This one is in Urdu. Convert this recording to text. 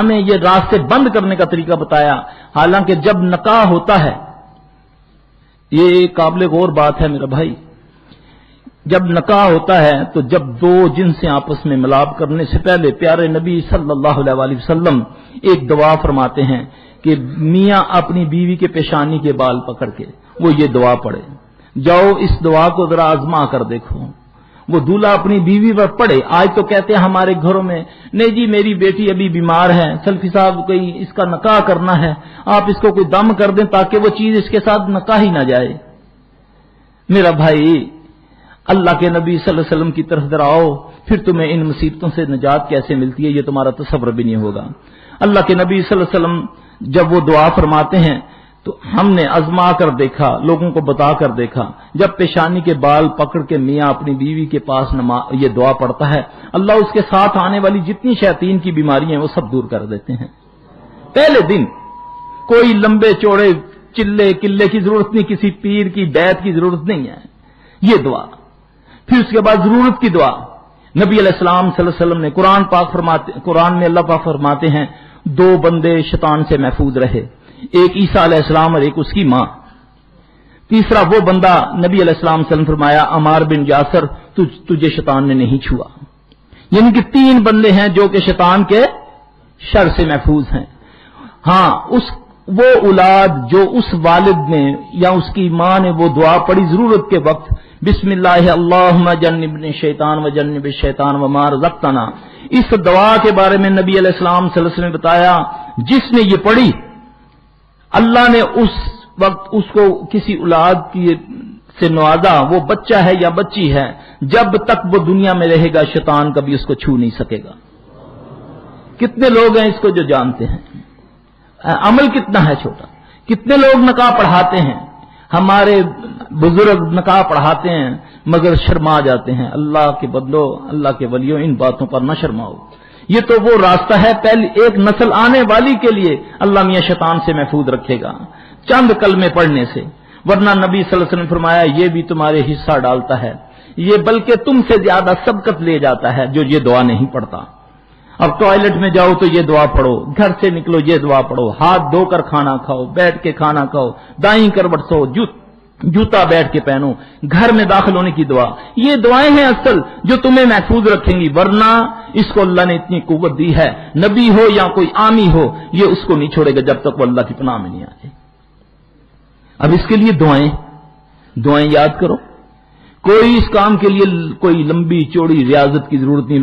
ہمیں یہ راستے بند کرنے کا طریقہ بتایا. حالانکہ جب نکاح ہوتا ہے، یہ قابل غور بات ہے میرا بھائی، جب نکاح ہوتا ہے تو جب دو جنسیں آپس میں ملاپ کرنے سے پہلے پیارے نبی صلی اللہ علیہ وسلم ایک دعا فرماتے ہیں کہ میاں اپنی بیوی کے پیشانی کے بال پکڑ کے وہ یہ دعا پڑھے. جاؤ اس دعا کو ذرا آزما کر دیکھو. وہ دولہا اپنی بیوی پر پڑھے. آج تو کہتے ہیں ہمارے گھروں میں نہیں جی میری بیٹی ابھی بیمار ہے، سلفی صاحب کوئی اس کا نکاح کرنا ہے، آپ اس کو کوئی دم کر دیں تاکہ وہ چیز اس کے ساتھ نکاح ہی نہ جائے. میرا بھائی اللہ کے نبی صلی اللہ علیہ وسلم کی طرف ذرا آؤ، پھر تمہیں ان مصیبتوں سے نجات کیسے ملتی ہے یہ تمہارا تصور بھی نہیں ہوگا. اللہ کے نبی صلی اللہ علیہ وسلم جب وہ دعا فرماتے ہیں تو ہم نے آزما کر دیکھا، لوگوں کو بتا کر دیکھا، جب پیشانی کے بال پکڑ کے میاں اپنی بیوی کے پاس یہ دعا پڑھتا ہے، اللہ اس کے ساتھ آنے والی جتنی شیاطین کی بیماریاں ہیں وہ سب دور کر دیتے ہیں. پہلے دن کوئی لمبے چوڑے چلے قلے کی ضرورت نہیں، کسی پیر کی بیعت کی ضرورت نہیں ہے، یہ دعا. پھر اس کے بعد ضرورت کی دعا. نبی علیہ السلام صلی اللہ علیہ وسلم نے قرآن میں اللہ پاک فرماتے ہیں دو بندے شیطان سے محفوظ رہے، ایک عیسیٰ علیہ السلام اور ایک اس کی ماں. تیسرا وہ بندہ نبی علیہ السلام صلی اللہ علیہ وسلم فرمایا عمار بن یاسر تجھے شیطان نے نہیں چھوا. یعنی کہ تین بندے ہیں جو کہ شیطان کے شر سے محفوظ ہیں. ہاں وہ اولاد جو اس والد نے یا اس کی ماں نے وہ دعا پڑھی ضرورت کے وقت، بسم اللہ اللہم جنبنی الشیطان و جنب الشیطان وما رزقتنا، اس دعا کے بارے میں نبی علیہ السلام صلی اللہ علیہ وسلم نے بتایا جس نے یہ پڑھی اللہ نے اس وقت اس کو کسی اولاد سے نوازا، وہ بچہ ہے یا بچی ہے، جب تک وہ دنیا میں رہے گا شیطان کبھی اس کو چھو نہیں سکے گا. کتنے لوگ ہیں اس کو جو جانتے ہیں؟ عمل کتنا ہے چھوٹا. کتنے لوگ نکاح پڑھاتے ہیں، ہمارے بزرگ نکاح پڑھاتے ہیں مگر شرما جاتے ہیں. اللہ کے بندو، اللہ کے ولیوں، ان باتوں پر نہ شرماؤ. یہ تو وہ راستہ ہے پہلی ایک نسل آنے والی کے لیے اللہ میاں شیطان سے محفوظ رکھے گا چند کلمے پڑھنے سے. ورنہ نبی صلی اللہ علیہ وسلم فرمایا یہ بھی تمہارے حصہ ڈالتا ہے، یہ بلکہ تم سے زیادہ سبقت لے جاتا ہے جو یہ دعا نہیں پڑھتا. اب ٹوائلٹ میں جاؤ تو یہ دعا پڑھو، گھر سے نکلو یہ دعا پڑھو، ہاتھ دھو کر کھانا کھاؤ، بیٹھ کے کھانا کھاؤ، دائیں کروٹ سو، جوتا بیٹھ کے پہنو، گھر میں داخل ہونے کی دعا. یہ دعائیں ہیں اصل جو تمہیں محفوظ رکھیں گی. ورنہ اس کو اللہ نے اتنی قوت دی ہے، نبی ہو یا کوئی عامی ہو یہ اس کو نہیں چھوڑے گا جب تک وہ اللہ کی پناہ میں نہیں آ جائے. اب اس کے لیے دعائیں یاد کرو. کوئی اس کام کے لیے کوئی لمبی چوڑی ریاضت کی ضرورت نہیں.